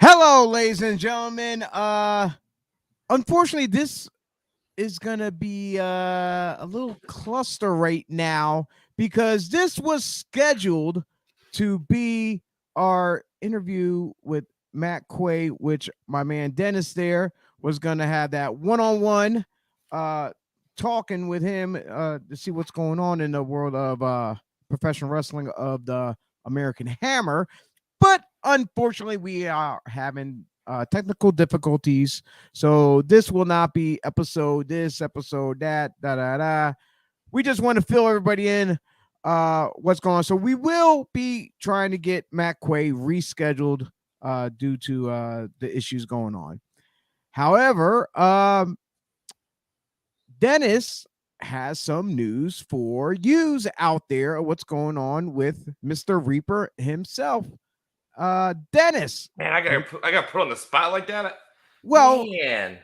Hello, ladies and gentlemen. Unfortunately, this is gonna be a little cluster right now because this was scheduled to be our interview with Matt Quay, which my man Dennis there was gonna have that one-on-one talking with him to see what's going on in the world of professional wrestling of the American Hammer. But unfortunately, we are having technical difficulties. So this will not be episode this, episode that, da da da. We just want to fill everybody in what's going on. So we will be trying to get Matt Quay rescheduled due to the issues going on. However, Dennis has some news for yous out there of what's going on with Mr. Reaper himself. Dennis. Man, I got put on the spot like that. Well, Man.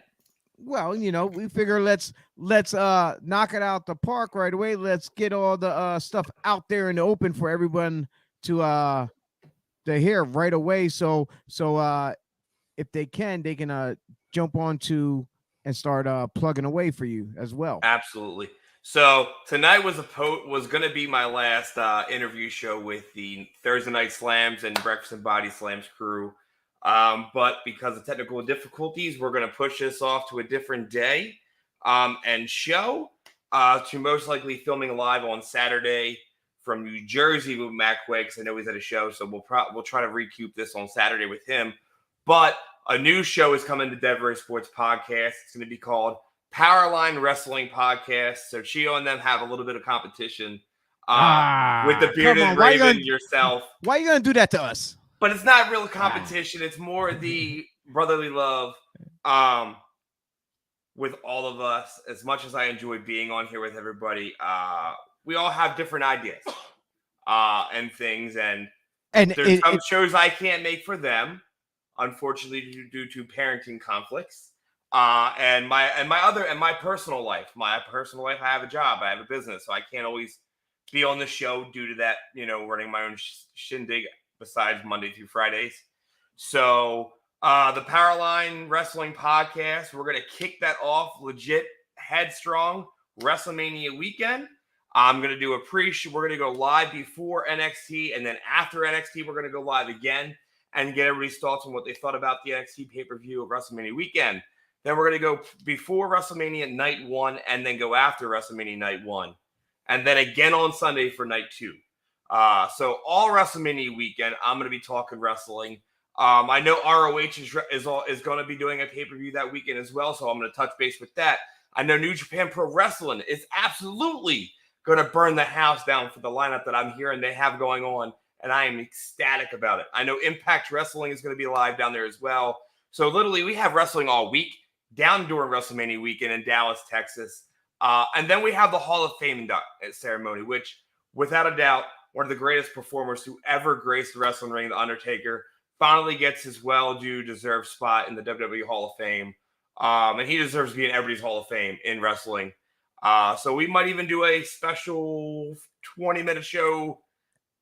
well, we figure let's knock it out the park right away. Let's get all the stuff out there in the open for everyone to hear right away. So if they can jump onto and start plugging away for you as well. Absolutely. So tonight was going to be my last interview show with the Thursday Night Slams and Breakfast and Body Slams crew. But because of technical difficulties, we're going to push this off to a different day and show to most likely filming live on Saturday from New Jersey with Matt Quay, because I know he's at a show. So we'll try to recoup this on Saturday with him. But a new show is coming to Dead Sports Podcast. It's going to be called Powerline Wrestling Podcast. So Chio and them have a little bit of competition with the Bearded Raven yourself. Why are you going to do that to us? But it's not real competition. It's more the brotherly love with all of us. As much as I enjoy being on here with everybody, we all have different ideas and things. And there's some shows I can't make for them, unfortunately, due to parenting conflicts. And my personal life. My personal life, I have a job, I have a business, so I can't always be on the show due to that, running my own shindig besides Monday through Fridays. So the Powerline Wrestling Podcast, we're going to kick that off legit headstrong WrestleMania weekend. I'm going to do a pre-show. We're going to go live before NXT, and then after NXT, we're going to go live again and get everybody's thoughts on what they thought about the NXT pay-per-view of WrestleMania weekend. Then we're going to go before WrestleMania night 1 and then go after WrestleMania night 1. And then again on Sunday for night 2. So all WrestleMania weekend, I'm going to be talking wrestling. I know ROH is going to be doing a pay-per-view that weekend as well, so I'm going to touch base with that. I know New Japan Pro Wrestling is absolutely going to burn the house down for the lineup that I'm hearing they have going on, and I am ecstatic about it. I know Impact Wrestling is going to be live down there as well. So literally, we have wrestling all week down during WrestleMania weekend in Dallas, Texas. And then we have the Hall of Fame ceremony, which, without a doubt, one of the greatest performers who ever graced the wrestling ring, The Undertaker, finally gets his well-due deserved spot in the WWE Hall of Fame. And he deserves to be in everybody's Hall of Fame in wrestling. So we might even do a special 20-minute show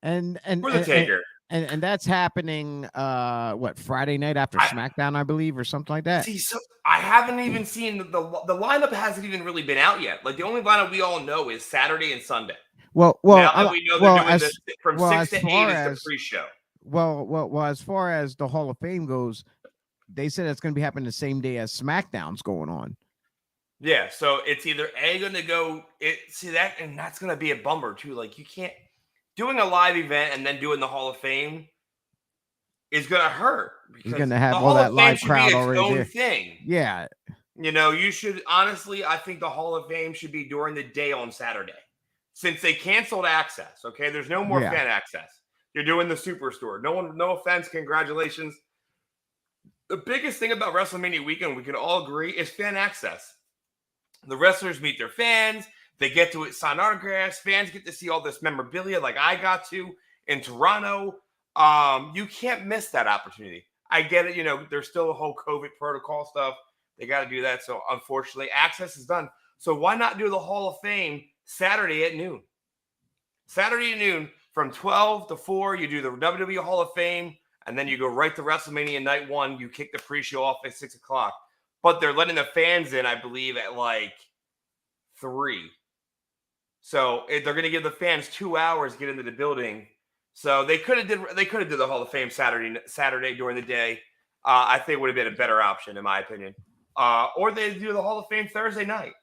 for the Taker. And that's happening, Friday night after SmackDown, I believe, or something like that? See, so I haven't even seen the lineup hasn't even really been out yet. Like, the only lineup we all know is Saturday and Sunday. Well, now that we know they're doing this from 6 to 8 is the pre-show. Well, as far as the Hall of Fame goes, they said it's going to be happening the same day as SmackDown's going on. Yeah, so it's either going to go and that's going to be a bummer too. Like, you can't doing a live event and then doing the Hall of Fame is going to hurt because you're going to have all that live crowd already there. Thing. Yeah, you should honestly. I think the Hall of Fame should be during the day on Saturday, since they canceled access. Okay, there's no more fan access. You're doing the Superstore. No offense, congratulations. The biggest thing about WrestleMania weekend, we can all agree, is fan access. The wrestlers meet their fans. They get to sign autographs. Fans get to see all this memorabilia like I got to in Toronto. You can't miss that opportunity. I get it. There's still a whole COVID protocol stuff. They got to do that. So, unfortunately, access is done. So, why not do the Hall of Fame Saturday at noon? Saturday at noon from 12 to 4, you do the WWE Hall of Fame. and then you go right to WrestleMania night 1. You kick the pre-show off at 6 o'clock, but they're letting the fans in, I believe, at like 3. So they're going to give the fans 2 hours to get into the building. So they could have did the Hall of Fame Saturday during the day. I think would have been a better option in my opinion. Or they do the Hall of Fame Thursday night.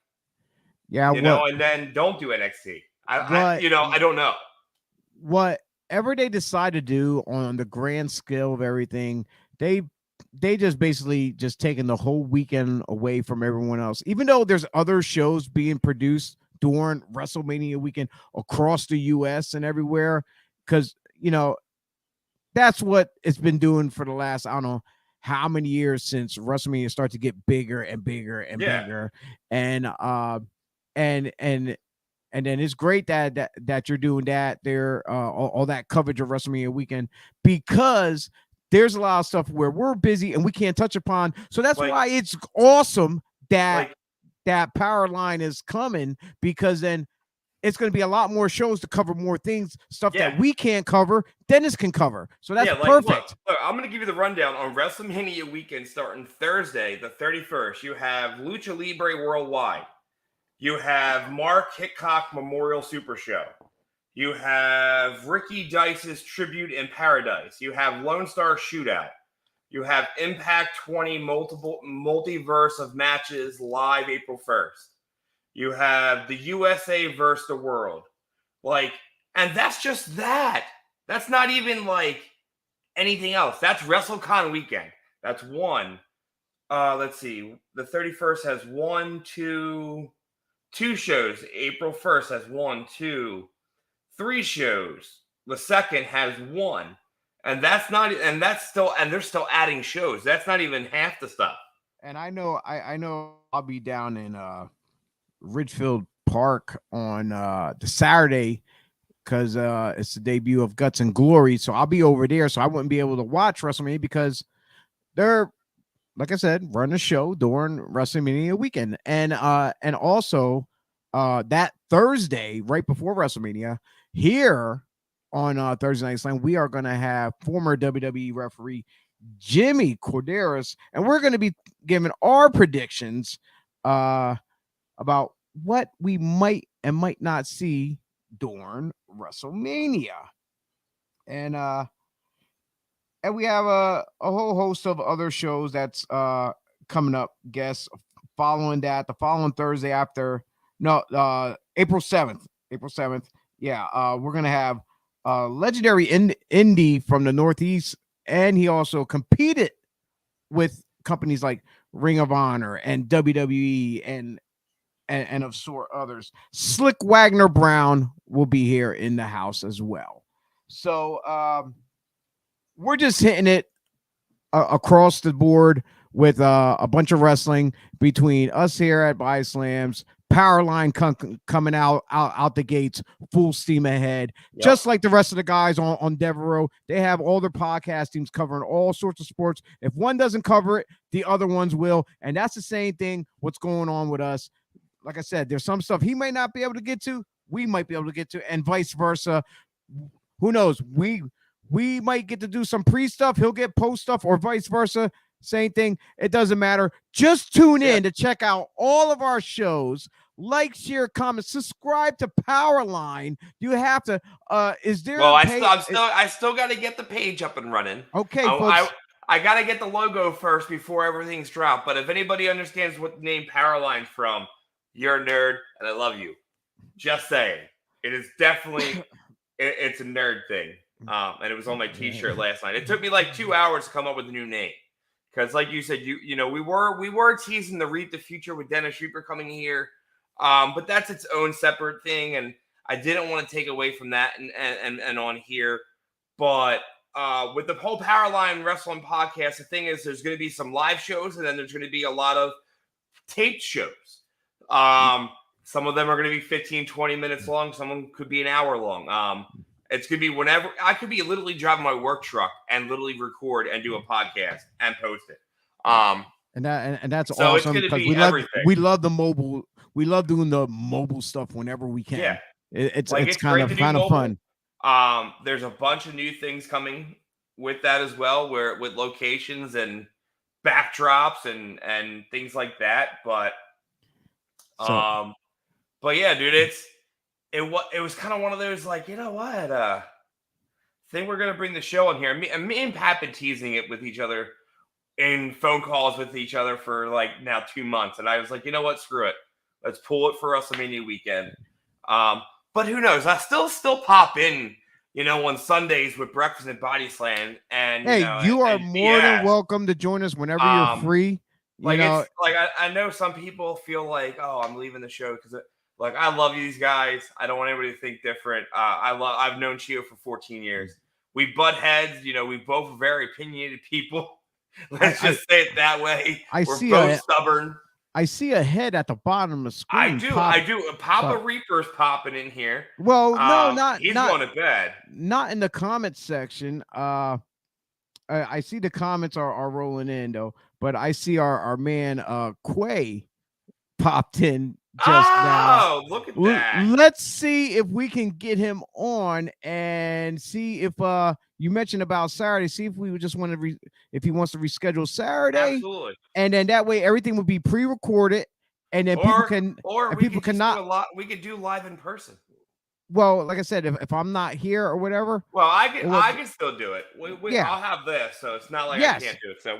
Yeah, and then don't do NXT. I don't know. Whatever they decide to do on the grand scale of everything, they just basically just taking the whole weekend away from everyone else. Even though there's other shows being produced during WrestleMania weekend across the U.S. and everywhere, because that's what it's been doing for the last, I don't know how many years since WrestleMania started to get bigger and bigger and bigger. And then it's great that you're doing that there, all that coverage of WrestleMania weekend, because there's a lot of stuff where we're busy and we can't touch upon. So that's why it's awesome that Power Line is coming, because then it's going to be a lot more shows to cover more things, stuff that we can't cover, Dennis can cover. So that's perfect. Look, I'm going to give you the rundown on WrestleMania weekend starting Thursday, the 31st. You have Lucha Libre Worldwide. You have Mark Hickok Memorial Super Show. You have Ricky Dice's Tribute in Paradise. You have Lone Star Shootout. You have Impact 20 multiverse of matches live April 1st. You have the USA versus the world. And that's just that. That's not even anything else. That's WrestleCon weekend. That's one. Let's see. The 31st has 2 shows. April 1st has 1, 2, 3 shows. The 2nd has 1. And they're still adding shows. That's not even half the stuff. And I know I'll be down in Ridgefield Park on the Saturday, because it's the debut of Guts and Glory. So I'll be over there. So I wouldn't be able to watch WrestleMania, because they're, like I said, run a show during WrestleMania weekend. And also that Thursday, right before WrestleMania, here on Thursday Night Slam, we are going to have former WWE referee Jimmy Corderas, and we're going to be giving our predictions about what we might and might not see during WrestleMania. And we have a whole host of other shows that's coming up, guests following that. The following Thursday April 7th. Yeah, we're going to have legendary indie from the Northeast, and he also competed with companies like Ring of Honor and WWE and of sort others. Slick Wagner Brown will be here in the house as well. So we're just hitting it across the board with a bunch of wrestling between us here at Buy Slams. Powerline coming out the gates, full steam ahead. Yep. Just like the rest of the guys on Devereaux, they have all their podcast teams covering all sorts of sports. If one doesn't cover it, the other ones will. And that's the same thing what's going on with us. Like I said, there's some stuff he might not be able to get to, we might be able to get to, and vice versa. Who knows? We might get to do some pre-stuff, he'll get post stuff, or vice versa. Same thing. It doesn't matter. Just tune in to check out all of our shows. Like, share, comment, subscribe to Powerline. You have to. Is there? Well, I still got to get the page up and running. Okay, I got to get the logo first before everything's dropped. But if anybody understands what the name Powerline's from, you're a nerd, and I love you. Just saying, it is definitely it's a nerd thing. And it was on my T-shirt last night. It took me 2 hours to come up with a new name. Because, like you said, we were teasing the Reap the Future with Dennis Reaper coming here, but that's its own separate thing, and I didn't want to take away from that and on here. But with the whole Powerline Wrestling podcast, the thing is, there's going to be some live shows, and then there's going to be a lot of taped shows. Some of them are going to be 15, 20 minutes long. Some of them could be an hour long. It's going to be whenever I could be literally driving my work truck and literally record and do a podcast and post it. And that's so awesome, because we love the mobile. We love doing the mobile stuff whenever we can. Yeah, it's kind of fun. There's a bunch of new things coming with that as well, where with locations and backdrops and things like that. But but yeah, dude, it was kind of one of those like, you know what, think we're gonna bring the show on here. Me and Pat been teasing it with each other in phone calls with each other for like now 2 months, and I was like, you know what, screw it, let's pull it for WrestleMania weekend. But who knows? I still pop in, on Sundays with Breakfast and Body Slam, and you are more than welcome to join us whenever you're free. It's like I know some people feel like, oh, I'm leaving the show because like I love these guys. I don't want anybody to think different. I've known Chio for 14 years. We butt heads. We both very opinionated people. Let's just say it that way. We're both stubborn. I see a head at the bottom of the screen. I do. Papa Reaper's popping in here. Well, no, he's going to bed. Not in the comments section. I see the comments are rolling in though, but I see our man Quay popped in just now. Oh, look at that. Let's see if we can get him on and see if you mentioned about Saturday. See if we just want to if he wants to reschedule Saturday. Absolutely. And then that way everything will be pre-recorded, and then people can we could do live in person. Well, like I said, if I'm not here or whatever. Well, I can still do it. I'll have this, so it's not like I can't do it. So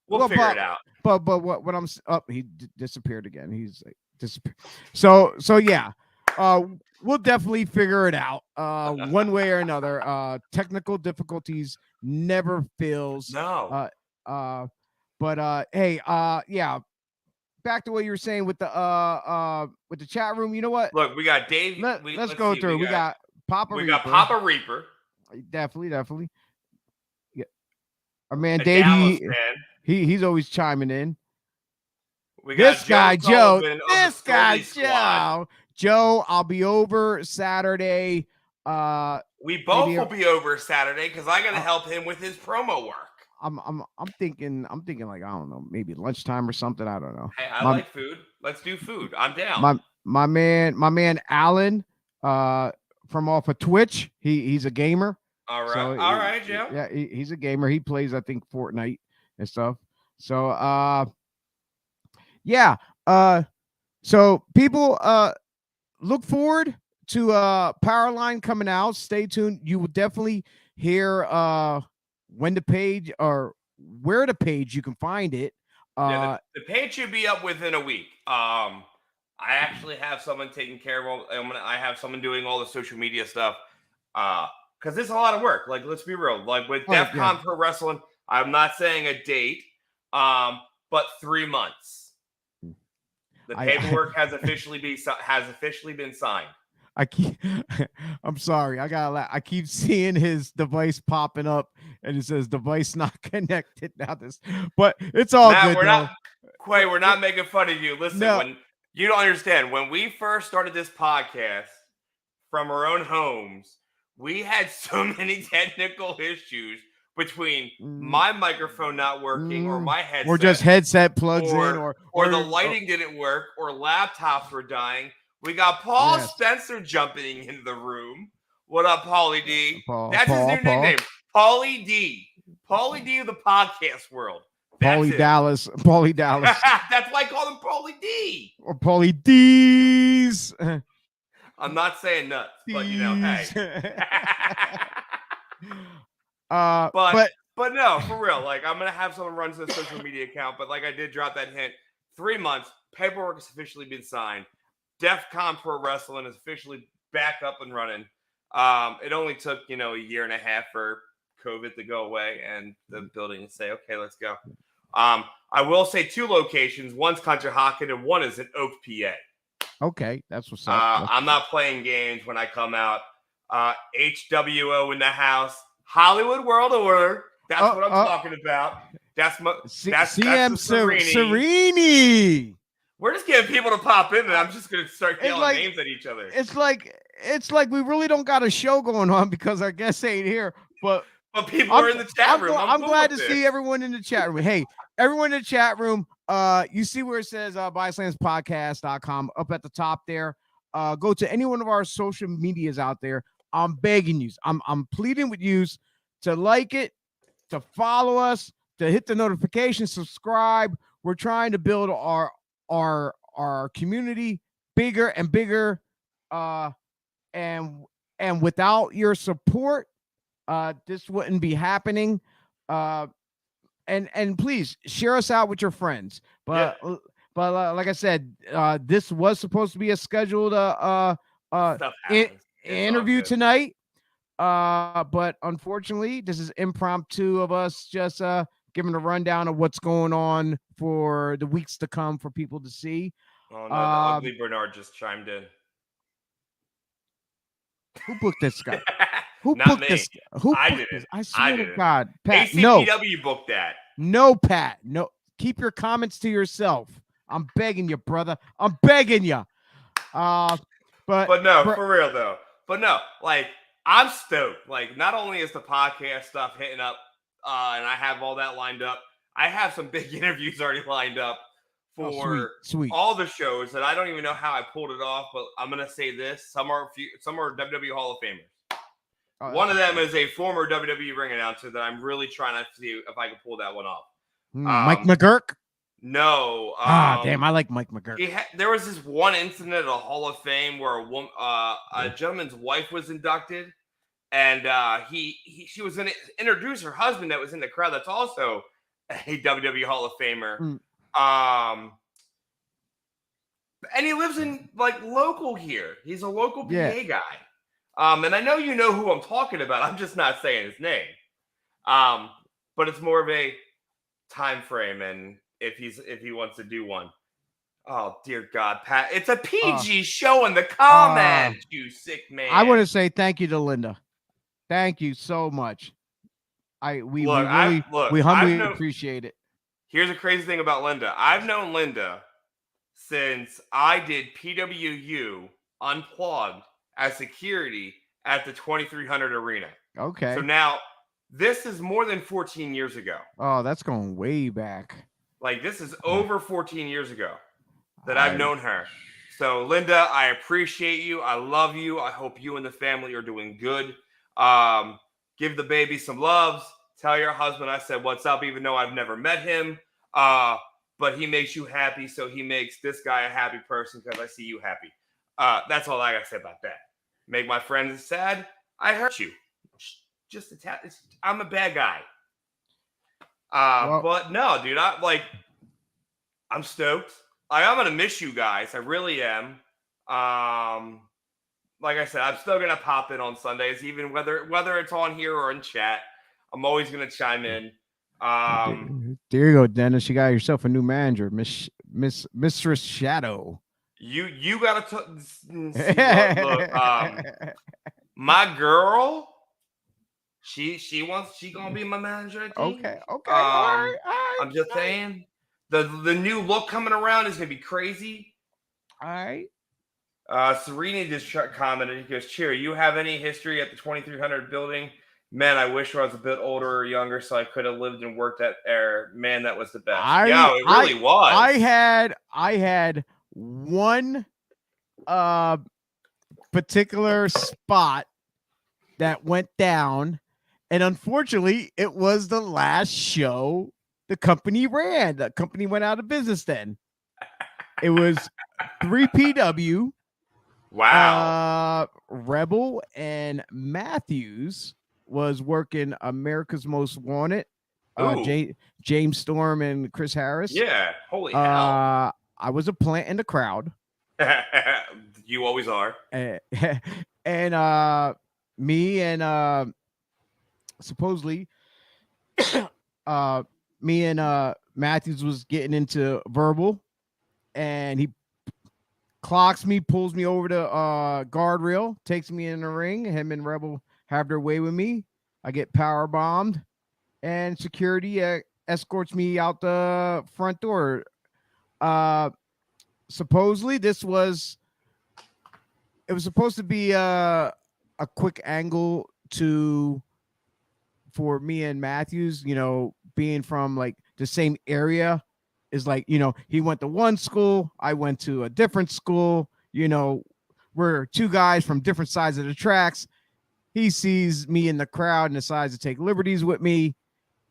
we'll figure it out. But what I'm up, he disappeared again. He's like disappeared. So yeah, we'll definitely figure it out. One way or another. Technical difficulties never fails. No. Hey, yeah. Back to what you were saying with the chat room. You know what? Look, we got Dave. Let's go through. We got Papa Reaper. We got Papa Reaper. Definitely. Yeah. Our man Dave. He's always chiming in. We got this guy Joe. This guy Joe. Joe, I'll be over Saturday. We both will be over Saturday because I got to help him with his promo work. I'm thinking like, I don't know, maybe lunchtime or something. I don't know. Hey, I like food. Let's do food. I'm down. My man Alan from off of Twitch. He's a gamer. All right. So all right, Joe. Yeah, he's a gamer. He plays, I think, Fortnite and stuff. So yeah. So people look forward to Powerline coming out. Stay tuned. You will definitely hear when the page or where the page you can find it. The page should be up within a week. I actually have someone taking care of all. I have someone doing all the social media stuff. Because it's a lot of work. Like, let's be real. Like with DEF CON Pro Wrestling, I'm not saying a date, but 3 months. The paperwork has officially been signed. I'm sorry. I keep seeing his device popping up, and it says device not connected. But it's all good. Quay, we're not making fun of you. Listen, when you don't understand, when we first started this podcast from our own homes, we had so many technical issues between my microphone not working or my headset, or just headset plugs in, or the lighting didn't work, or laptops were dying. We got Paul Spencer jumping into the room. What up, Paulie D? That's his new nickname, Paulie D. Paulie D of the podcast world. Paulie Dallas. That's why I call him Paulie D. Or Paulie D's. I'm not saying nuts, but hey. But no, for real. Like, I'm gonna have someone run to the social media account. But like I did drop that hint. 3 months. Paperwork has officially been signed. DEF CON Pro Wrestling is officially back up and running. It only took, a year and a half for COVID to go away and the building to say, okay, let's go. I will say 2 locations. One's Conshohocken and one is in Oak, PA. Okay, that's what's up. I'm not playing games when I come out. HWO in the house. Hollywood World Order. That's what I'm talking about. That's CM Serini. We're just getting people to pop in, and I'm just gonna start yelling names at each other. It's like we really don't got a show going on because our guests ain't here. But people are in the chat room. I'm glad to see everyone in the chat room. Hey, everyone in the chat room. You see where it says BodySlamsPodcast.com up at the top there. Go to any one of our social medias out there. I'm begging you. I'm pleading with you to like it, to follow us, to hit the notification, subscribe. We're trying to build our community bigger and bigger. And without your support, this wouldn't be happening. And please share us out with your friends. But like I said, this was supposed to be a scheduled interview tonight. But unfortunately, this is impromptu of us just giving a rundown of what's going on for the weeks to come for people to see. Oh no, the ugly Bernard just chimed in. Who booked this guy? Who Not booked me. this? Who I booked did this? it. I swear to did God, Pat. ACPW booked that. No, Pat. No. Keep your comments to yourself. I'm begging you, brother. I'm begging you. But no, for real though. But no, like I'm stoked. Like not only is the podcast stuff hitting up, and I have all that lined up. I have some big interviews already lined up for sweet. all the shows that I don't even know how I pulled it off. But I'm gonna say this: some are WWE Hall of Famers. One of them is a former WWE ring announcer that I'm really trying to see if I can pull that one off. Mike McGurk? No. Damn, I like Mike McGurk. There was this one incident at a Hall of Fame where a gentleman's wife was inducted, and she was going to introduce her husband that was in the crowd. That's also a WWE Hall of Famer. And he lives in like local here. He's a local PA guy. And I know you know who I'm talking about. I'm just not saying his name. But it's more of a time frame, and if he wants to do one. Oh dear God, Pat! It's a PG show in the comments. You sick man. I want to say thank you to Linda. Thank you so much. We humbly appreciate it. Here's a crazy thing about Linda. I've known Linda since I did PWU Unplugged as security at the 2300 Arena. Okay. So now this is more than 14 years ago. Oh, that's going way back. Like this is over 14 years ago that I've known her. So Linda, I appreciate you. I love you. I hope you and the family are doing good. Give the baby some loves. Tell your husband I said what's up, even though I've never met him. But he makes you happy, so he makes this guy a happy person because I see you happy. That's all I got to say about that. Make my friends sad. I hurt you. Just I'm a bad guy. But no, dude, I'm stoked. I'm gonna miss you guys. I really am. Like I said, I'm still gonna pop in on Sundays, even whether it's on here or in chat. I'm always gonna chime in. There you go, Dennis. You got yourself a new manager, Mistress Shadow. You gotta look. My girl. She gonna be my manager. I think. Okay. All right. I'm just saying the new look coming around is gonna be crazy. All right. Serena just commented. He goes, "Cheer, you have any history at the 2300 building? Man, I wish I was a bit older or younger so I could have lived and worked at there. Man, that was the best." Yeah, it really was. I had one particular spot that went down, and unfortunately, it was the last show the company ran. The company went out of business then. It was 3PW. Wow. Rebel and Matthews was working America's Most Wanted. James Storm and Chris Harris. Yeah. Holy hell. I was a plant in the crowd. You always are. And me and supposedly me and Matthews was getting into verbal, and he clocks me, pulls me over the guardrail, takes me in the ring. Him and Rebel have their way with me. I get power bombed, and security escorts me out the front door. Supposedly it was supposed to be a quick angle for me and Matthews, being from like the same area. Is like, he went to one school, I went to a different school, we're two guys from different sides of the tracks. He sees me in the crowd and decides to take liberties with me.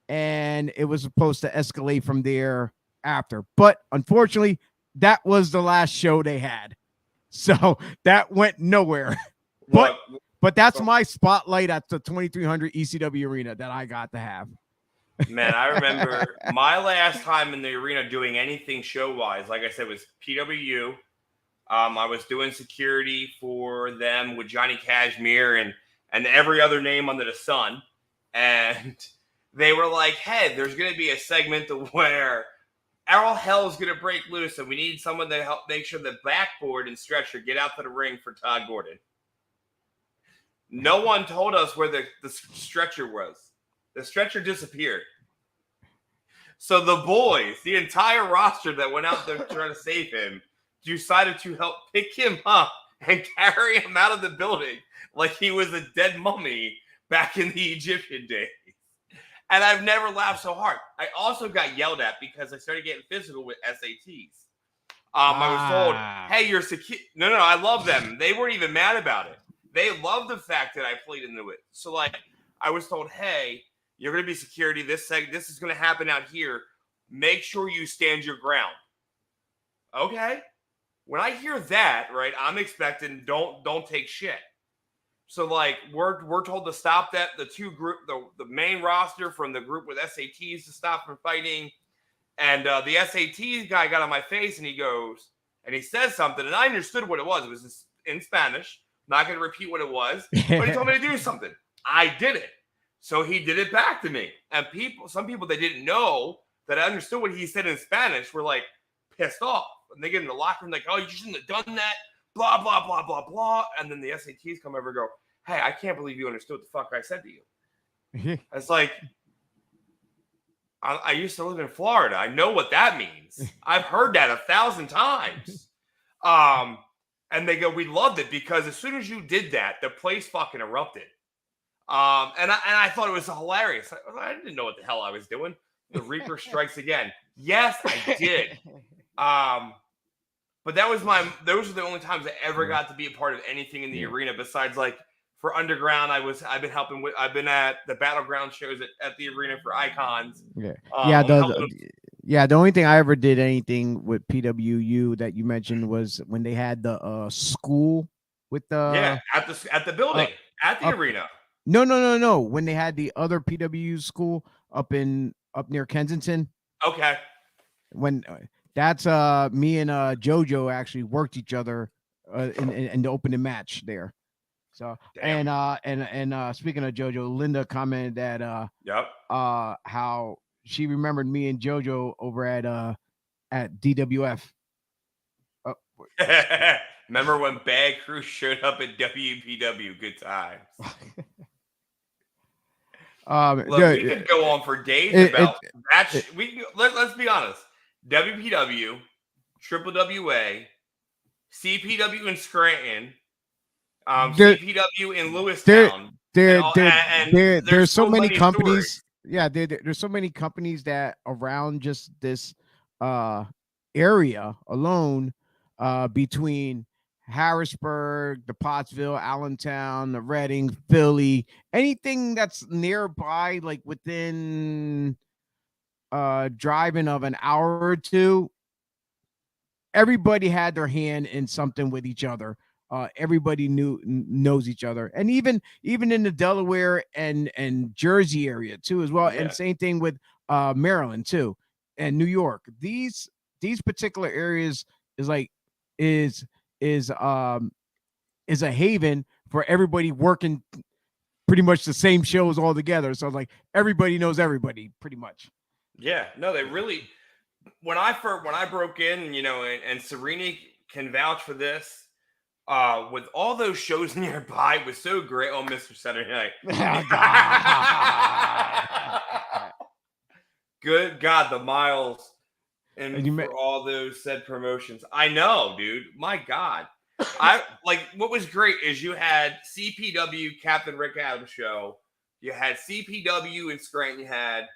and it was supposed to escalate from there after. But unfortunately, that was the last show they had. So that went nowhere. But that's my spotlight at the 2300 ECW arena that I got to have. Man, I remember my last time in the arena doing anything show-wise, like I said, was PWU. I was doing security for them with Johnny Cashmere and every other name under the sun. And they were like, hey, there's going to be a segment where all hell's going to break loose, and we need someone to help make sure the backboard and stretcher get out to the ring for Todd Gordon. No one told us where the stretcher was. The stretcher disappeared. So the boys, the entire roster that went out there trying to save him, decided to help pick him up and carry him out of the building like he was a dead mummy back in the Egyptian days. And I've never laughed so hard. I also got yelled at because I started getting physical with SATs. I was told, hey, you're secure. No, I love them. They weren't even mad about it. They loved the fact that I played into it. So, like, I was told, hey, you're going to be security. This is going to happen out here. Make sure you stand your ground. Okay. When I hear that, right, I'm expecting don't take shit. So, like, we're told to stop that. The main roster from the group with SATs to stop from fighting. And the SAT guy got on my face and he goes, and he says something, and I understood what it was. It was in Spanish. I'm not going to repeat what it was, but he told me to do something. I did it. So he did it back to me. And some people that didn't know that I understood what he said in Spanish were like pissed off. And they get in the locker room like, oh, you shouldn't have done that. Blah, blah, blah, blah, blah. And then the SATs come over and go, hey, I can't believe you understood what the fuck I said to you. It's like, I used to live in Florida. I know what that means. I've heard that 1,000 times. And they go, we loved it because as soon as you did that, the place fucking erupted. And I thought it was hilarious. I didn't know what the hell I was doing. The Reaper strikes again. Yes, I did. But those were the only times I ever got to be a part of anything in the arena besides like for Underground. I've been at the Battleground shows at the arena for Icons. The only thing I ever did anything with PWU that you mentioned was when they had the school with the at the building at the arena. No. When they had the other PWU school up near Kensington. Okay. When that's me and JoJo actually worked each other in the opening match there. So and speaking of JoJo, Linda commented that how she remembered me and JoJo over at DWF. Remember when Bad Crew showed up at WPW? Good times. We could go on for days about that. Let's be honest. WPW, Triple WA, CPW in Scranton, CPW in Lewistown. There's so many companies. Stories. Yeah, there's so many companies that around just this area alone, between Harrisburg, the Pottsville, Allentown, the Reading, Philly, anything that's nearby, like within driving of an hour or two, everybody had their hand in something with each other. Everybody knows each other, and even in the Delaware and Jersey area too, as well. Yeah. And same thing with Maryland too, and New York. These particular areas is a haven for everybody working pretty much the same shows all together. So like everybody knows everybody pretty much. Yeah, no, they really. When I broke in, and Serena can vouch for this. With all those shows nearby, it was so great on Mr. Saturday Night. Good God, the miles for all those said promotions. I know, dude. My God. What was great is you had CPW Captain Rick Adams show. You had CPW in Scranton. You had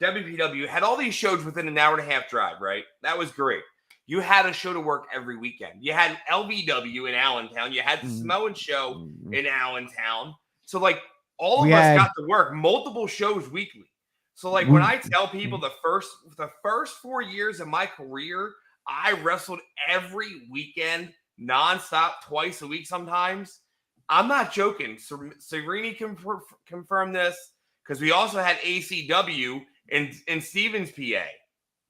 WPW. You had all these shows within an hour and a half drive, right? That was great. You had a show to work every weekend. You had LVW in Allentown. You had the Samoan show in Allentown. So, like, all of us got to work multiple shows weekly. So like when I tell people the first 4 years of my career, I wrestled every weekend, nonstop, twice a week sometimes. I'm not joking. Sereni confirmed this because we also had ACW in Stevens, PA,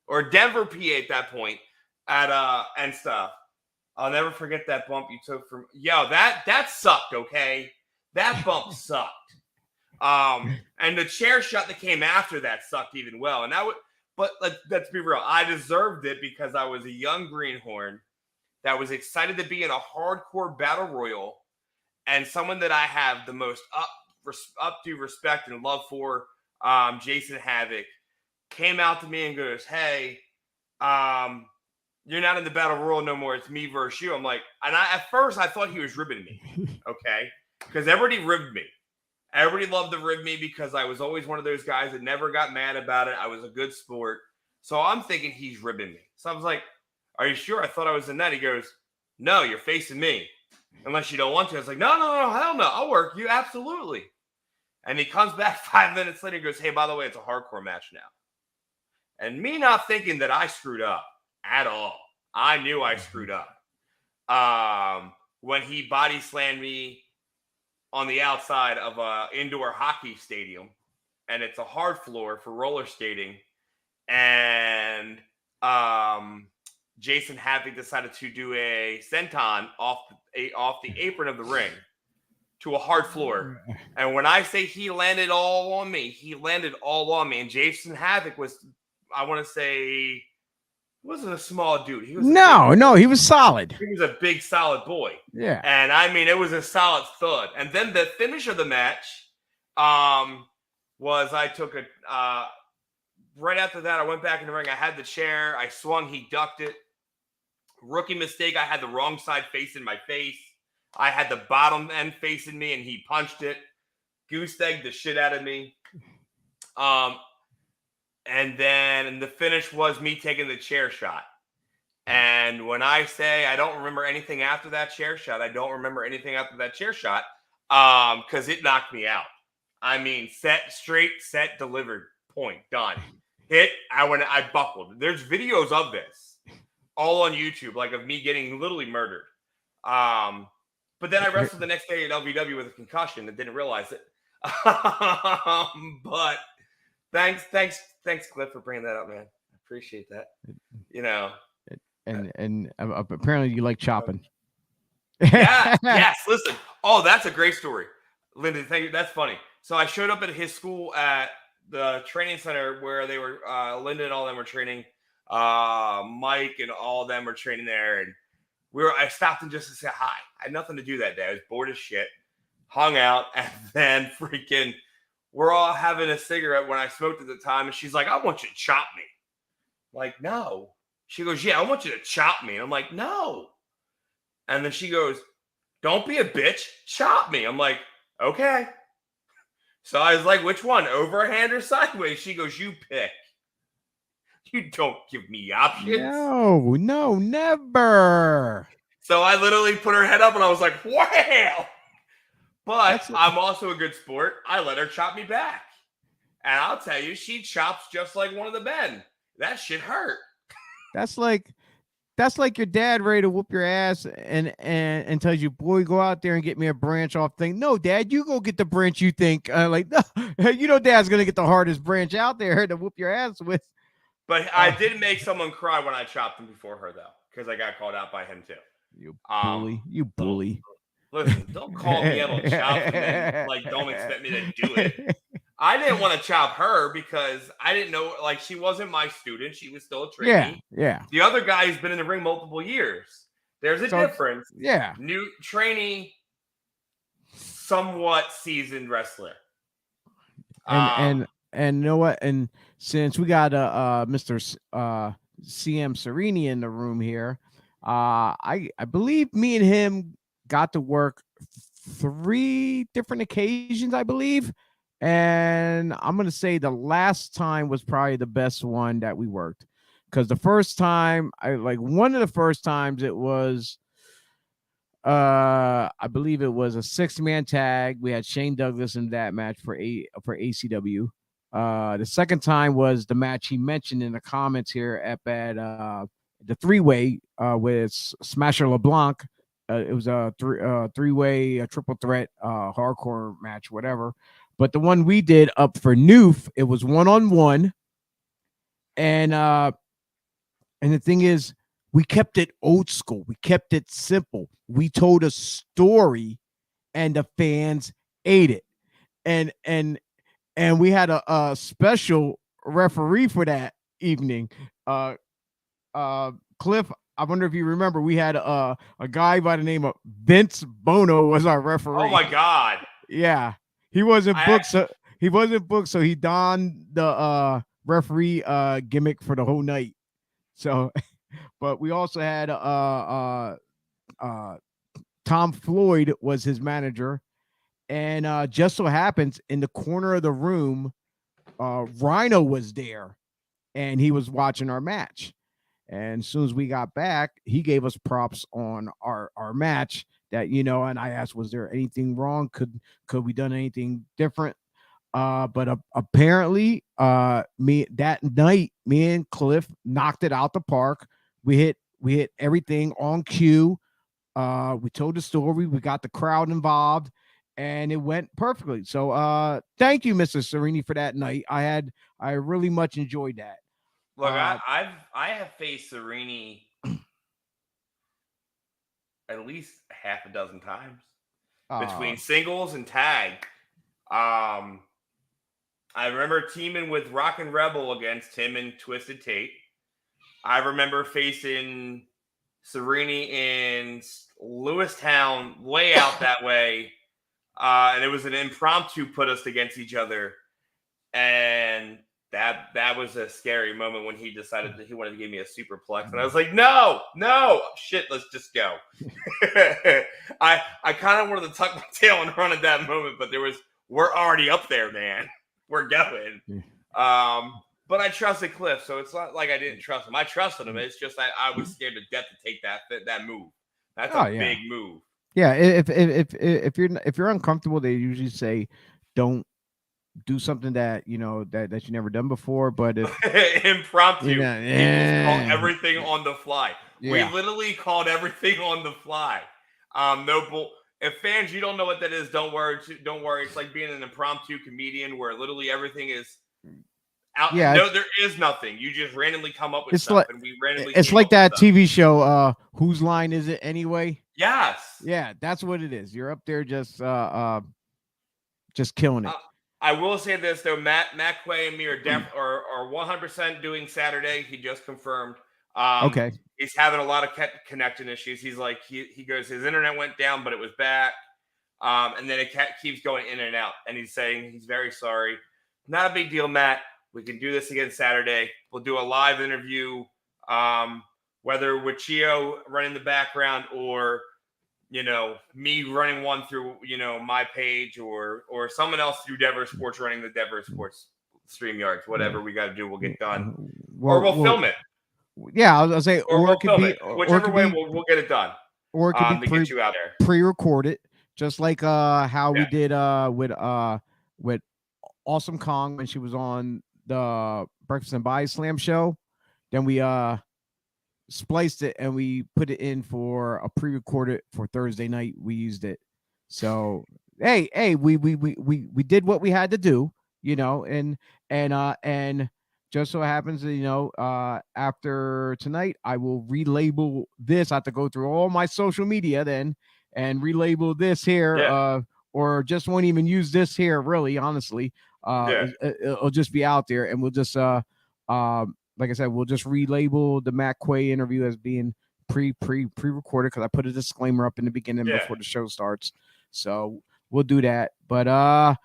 or Denver, PA at that point, and stuff. I'll never forget that bump you took from that sucked. Okay, that bump sucked. And the chair shot that came after that sucked even well. And but let's be real, I deserved it because I was a young greenhorn that was excited to be in a hardcore battle royal, and someone that I have the most up to respect and love for, Jason Havoc, came out to me and goes, "Hey, you're not in the battle royal no more. It's me versus you." I'm like, at first I thought he was ribbing me, okay, because everybody ribbed me. Everybody loved to rib me because I was always one of those guys that never got mad about it. I was a good sport. So I'm thinking he's ribbing me. So I was like, "Are you sure? I thought I was in that." He goes, "No, you're facing me. Unless you don't want to." I was like, no, hell no. I'll work you. Absolutely. And he comes back 5 minutes later and goes, "Hey, by the way, it's a hardcore match now." And me not thinking that I screwed up at all. I knew I screwed up. When he body slammed me on the outside of an indoor hockey stadium, and it's a hard floor for roller skating, and Jason Havoc decided to do a senton off the apron of the ring to a hard floor. And when I say he landed all on me, he landed all on me. And Jason Havoc was, I want to say, he wasn't a small dude. He was he was solid. He was a big, solid boy. Yeah. And I mean, it was a solid thud. And then the finish of the match was I took right after that, I went back in the ring. I had the chair. I swung. He ducked it. Rookie mistake. I had the wrong side facing my face. I had the bottom end facing me, and he punched it. Goose egged the shit out of me. And then the finish was me taking the chair shot. And when I say I don't remember anything after that chair shot, I don't remember anything after that chair shot because it knocked me out. I mean, set, straight, set, delivered, point, done. Hit, I buckled. There's videos of this all on YouTube, like of me getting literally murdered. But then I wrestled the next day at LVW with a concussion and didn't realize it. But thanks, Cliff, for bringing that up, man. I appreciate that. You know. And apparently you like chopping. Yeah. Yes. Listen. Oh, that's a great story, Linda. Thank you. That's funny. So I showed up at his school at the training center where they were, Linda and all them were training. Mike and all of them were training there, and I stopped him just to say hi. I had nothing to do that day. I was bored as shit. Hung out, and then freaking, we're all having a cigarette when I smoked at the time, and she's like, "I want you to chop me." I'm like, "No." She goes, "Yeah, I want you to chop me." And I'm like, "No." And then she goes, "Don't be a bitch, chop me." I'm like, "Okay." So I was like, "Which one, overhand or sideways?" She goes, "You pick. You don't give me options." No, never. So I literally put her head up and I was like, "Wow." But I'm also a good sport. I let her chop me back. And I'll tell you, she chops just like one of the men. That shit hurt. That's like your dad ready to whoop your ass and tells you, "Boy, go out there and get me a branch off thing." No, Dad, you go get the branch you think. Like, no, Dad's gonna get the hardest branch out there to whoop your ass with. But I did make someone cry when I chopped him before her, though, because I got called out by him too. You bully! You bully! Listen, don't call me out on chops and then don't expect me to do it. I didn't want to chop her because I didn't know, she wasn't my student. She was still a trainee. Yeah. The other guy has been in the ring multiple years. There's a difference. Yeah. New trainee, somewhat seasoned wrestler. And you know what? And since we got Mr. CM Sereni in the room here, I believe me and him got to work 3 different occasions, I believe. And I'm going to say the last time was probably the best one that we worked. Because the first time, one of the first times it was, I believe it was a 6-man tag. We had Shane Douglas in that match for ACW. The second time was the match he mentioned in the comments here at the three-way with Smasher LeBlanc. It was a three-way, a triple threat, hardcore match, whatever. But the one we did up for Noof, it was one-on-one, and the thing is, we kept it old school. We kept it simple. We told a story, and the fans ate it. And we had a special referee for that evening. Cliff, I wonder if you remember, we had a guy by the name of Vince Bono was our referee. Oh my God! Yeah, he wasn't booked, so he donned the referee gimmick for the whole night. So, but we also had Tom Floyd was his manager, and just so happens in the corner of the room, Rhino was there, and he was watching our match. And as soon as we got back, he gave us props on our match. That, and I asked, was there anything wrong? Could we done anything different? But apparently, me and Cliff knocked it out the park. We hit everything on cue. We told the story. We got the crowd involved, and it went perfectly. So, thank you, Mr. Serini, for that night. I really much enjoyed that. Look, I have faced Serini at least half a dozen times between singles and tag. I remember teaming with Rockin' Rebel against him and Twisted Tate. I remember facing Serini in Lewistown, way out that way, and it was an impromptu put us against each other, and that was a scary moment when he decided that he wanted to give me a superplex, and I was like, no, shit, let's just go. I kind of wanted to tuck my tail and run at that moment, but we're already up there, man. We're going. But I trusted Cliff, so it's not like I didn't trust him. I trusted him. It's just that I was scared to death to take that move. That's a big move. Yeah, if you're uncomfortable, they usually say don't do something that that you never done before. But if impromptu, call everything on the fly. Yeah. We literally called everything on the fly. If fans, you don't know what that is, don't worry. It's like being an impromptu comedian where literally everything is out. Yeah, no, there is nothing. You just randomly come up with stuff, and we randomly. It's like that TV show. Whose line is it anyway? Yes. Yeah, that's what it is. You're up there just killing it. I will say this though, Matt Quay and me are 100% doing Saturday. He just confirmed. Okay. He's having a lot of connection issues. He's like, he goes, his internet went down, but it was back. And then it keeps going in and out. And he's saying he's very sorry. Not a big deal, Matt. We can do this again Saturday. We'll do a live interview, whether with Chio running the background or, me running one through, my page or someone else through Dever Sports running the Dever Sports StreamYards. Whatever we got to do, we'll get done. Or we'll film it. Yeah, I was gonna say, or it could be whichever way we'll get it done. Or it could be get you out there pre-recorded, just like how we did with Awesome Kong when she was on the Breakfast and Body Slam show. Then we spliced it and we put it in for a pre-recorded for Thursday night. We used it. So hey, we did what we had to do, and just so happens, after tonight, I will relabel this. I have to go through all my social media then and relabel this here, or just won't even use this here. Really, honestly, it'll just be out there, and we'll just, like I said, we'll just relabel the Matt Quay interview as being pre-recorded because I put a disclaimer up in the beginning before the show starts. So we'll do that. But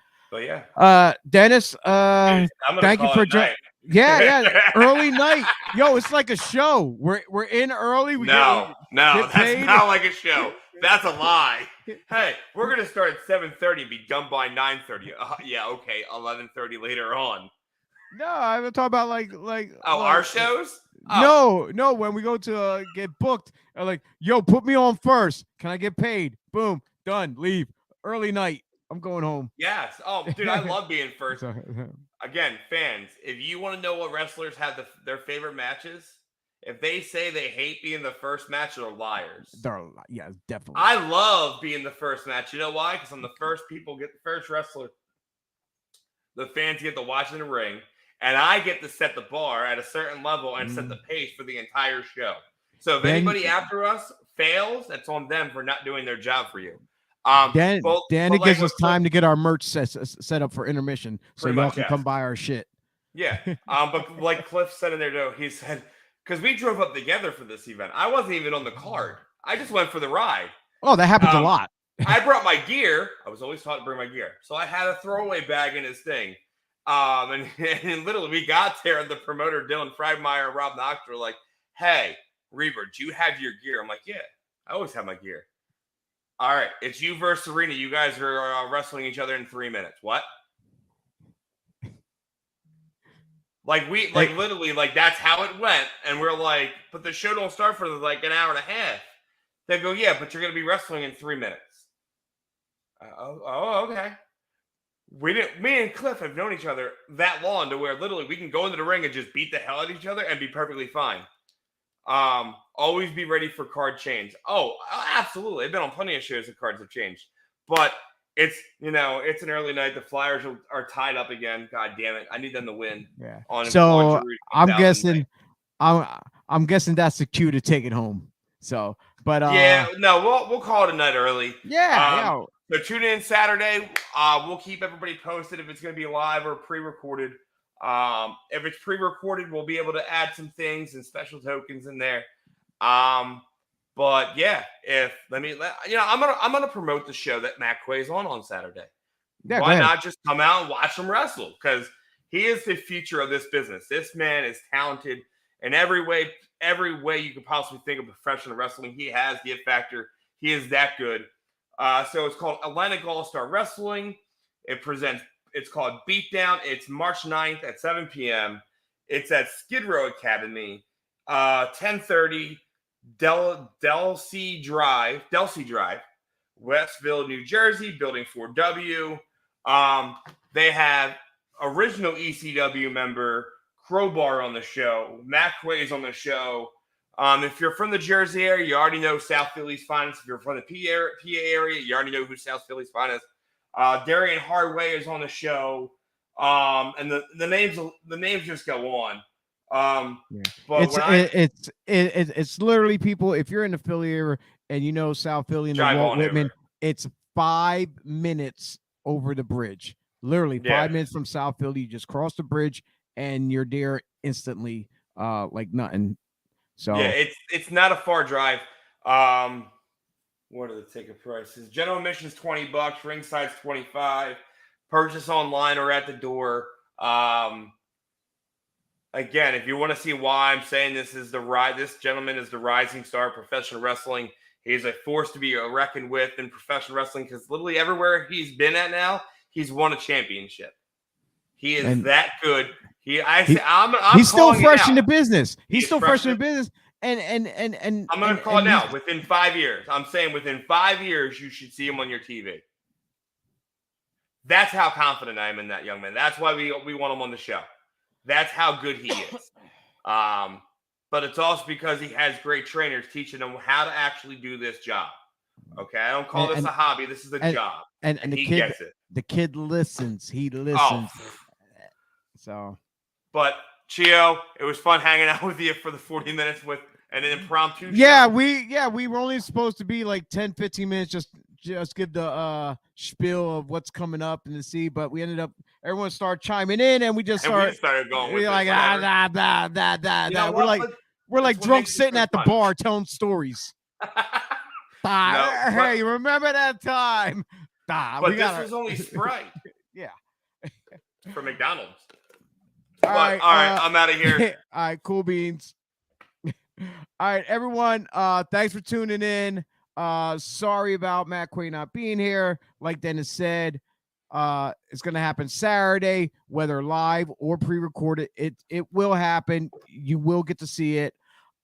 Dennis, thank you for joining. Yeah, early night. Yo, it's like a show. We're in early. No, that's not like a show. That's a lie. Hey, we're gonna start at 7:30 and be done by 9:30. Yeah, okay, 11:30 later on. No, I'm talking about like our shows. Oh. No, when we go to get booked, like, yo, put me on first. Can I get paid? Boom, done. Leave. Early night. I'm going home. Yes. Oh, dude, I love being first. again, fans, if you want to know what wrestlers have their favorite matches, if they say they hate being the first match, they're liars. Yeah, definitely. I love being the first match. You know why? Because I'm the first wrestler. The fans get to watch in the ring, and I get to set the bar at a certain level and set the pace for the entire show. So if anybody after us fails, that's on them for not doing their job for you. Then it gives us time to get our merch set up for intermission, so y'all can come buy our shit. Yeah. But like Cliff said in there, though, he said, because we drove up together for this event. I wasn't even on the card. I just went for the ride. Oh, that happens a lot. I brought my gear. I was always taught to bring my gear. So I had a throwaway bag in his thing. And literally we got there and the promoter, Dylan Freidmeyer and Rob Knox were like, hey, Reaver, do you have your gear? I'm like, yeah, I always have my gear. All right, it's you versus Serena. You guys are wrestling each other in 3 minutes. What? Literally, that's how it went. And we're like, but the show don't start for like an hour and a half. They go, yeah, but you're going to be wrestling in 3 minutes. Okay. Me and Cliff have known each other that long to where literally we can go into the ring and just beat the hell out of each other and be perfectly fine. Always be ready for card change. Oh, absolutely. I've been on plenty of shows that cards have changed. But it's an early night. The Flyers are tied up again. God damn it. I need them to win. Yeah. So I'm guessing that's the cue to take it home. So, but we'll call it a night early. Yeah. So tune in Saturday. We'll keep everybody posted if it's going to be live or pre-recorded. If it's pre-recorded, we'll be able to add some things and special tokens in there. But yeah, I'm gonna promote the show that Matt Quay is on Saturday. Yeah, why not just come out and watch him wrestle? Because he is the future of this business. This man is talented in every way you could possibly think of professional wrestling. He has the it factor. He is that good. So it's called Atlantic All-Star Wrestling. It's called Beatdown. It's March 9th at 7 p.m. It's at Skid Row Academy, 1030 Delsea Drive, Westville, New Jersey, Building 4W. They have original ECW member Crowbar on the show. Matt Quay is on the show. If you're from the Jersey area, you already know South Philly's finest. If you're from the PA area, you already know who South Philly's finest. Darian Hardway is on the show. And the names just go on. But it's literally people. If you're in the Philly area and you know South Philly and the Walt Whitman, it's 5 minutes over the bridge. Literally 5 minutes from South Philly. You just cross the bridge and you're there instantly, like nothing. So yeah, it's not a far drive. What are the ticket prices? General admission is $20. Ringside's $25. Purchase online or at the door. Again, if you want to see why I'm saying this gentleman is the rising star of professional wrestling. He's a force to be reckoned with in professional wrestling because literally everywhere he's been at now, he's won a championship. He is that good. He's still fresh in the business. He's still fresh in the business. And I'm going to call it now. Within 5 years, I'm saying within 5 years, you should see him on your TV. That's how confident I am in that young man. That's why we want him on the show. That's how good he is. But it's also because he has great trainers teaching him how to actually do this job. Okay, I don't call this a hobby. This is a job. And he gets it. The kid listens. He listens. So, but Chio, it was fun hanging out with you for the 40 minutes with an impromptu show. We were only supposed to be like 10, 15 minutes, just give the spiel of what's coming up and to see, but we ended up everyone started chiming in and we started going with like we're like drunk sitting at the bar telling stories. Hey, you remember that time? But this was only Sprite. Yeah. For McDonald's. All right, I'm out of here. All right, cool beans. All right, everyone. Thanks for tuning in. Sorry about Matt Quay not being here. Like Dennis said, it's gonna happen Saturday, whether live or pre-recorded. It will happen. You will get to see it.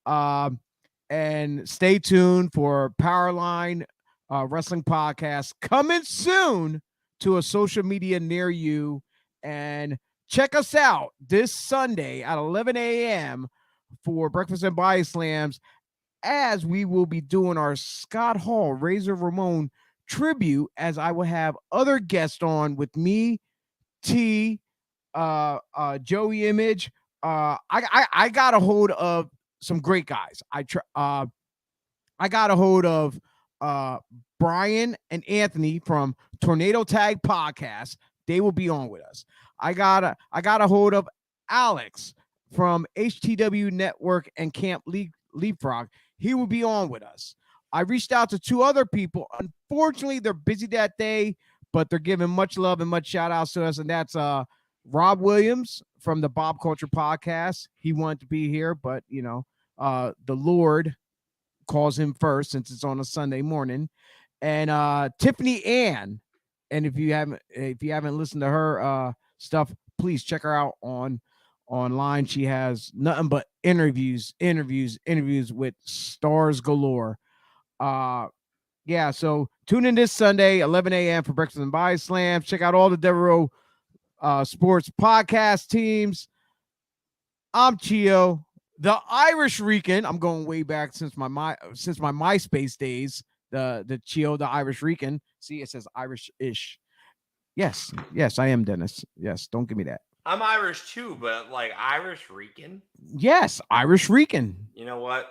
And stay tuned for Powerline Wrestling Podcast coming soon to a social media near you. And check us out this Sunday at 11 a.m. for Breakfast and Body Slams, as we will be doing our Scott Hall Razor Ramon tribute, as I will have other guests on with me, T, Joey Image. I got a hold of some great guys. I got a hold of Brian and Anthony from Tornado Tag Podcast. They will be on with us. I got a hold of Alex from HTW Network and Camp Leapfrog. He will be on with us. I reached out to 2 other people. Unfortunately, they're busy that day, but they're giving much love and much shout outs to us. And that's Rob Williams from the Bob Culture Podcast. He wanted to be here, but the Lord calls him first, since it's on a Sunday morning. And Tiffany Ann. And if you haven't listened to her stuff, please check her out online. She has nothing but interviews with stars galore. So tune in this Sunday, 11 a.m. for Breakfast and Body Slams. Check out all the Devereaux sports podcast teams. I'm Chio, the Irish Rican. I'm going way back since my MySpace days. The Chio, the Irish Rican. See, it says Irish-ish. Yes, I am, Dennis. Yes, don't give me that. I'm Irish too, but like Irish Rican? Yes, Irish Rican. You know what?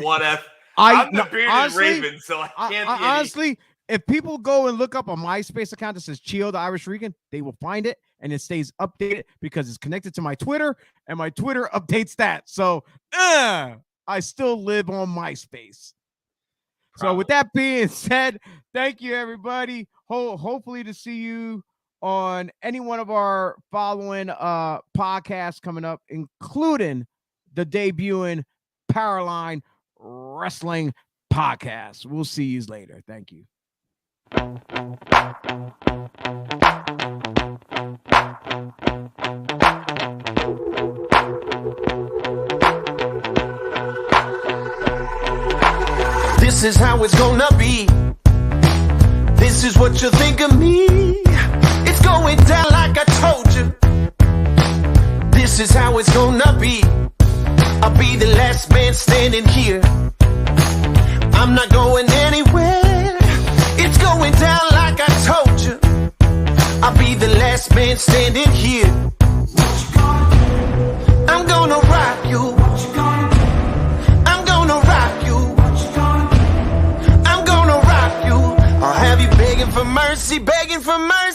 What if? I'm the bearded raven, so I can't be honestly, if people go and look up a MySpace account that says Chio the Irish Rican, they will find it, and it stays updated because it's connected to my Twitter, and my Twitter updates that. So I still live on MySpace. Probably. So with that being said, thank you, everybody. Hopefully to see you on any one of our following podcasts coming up, including the debuting Powerline Wrestling Podcast. We'll see you later. Thank you. This is how it's gonna be. This is what you think of me. It's going down like I told you. This is how it's gonna be. I'll be the last man standing here. I'm not going anywhere. It's going down like I told you. I'll be the last man standing here. I'm gonna rock you. I'm gonna rock you. I'm gonna rock you. I'll have you begging for mercy, begging for mercy.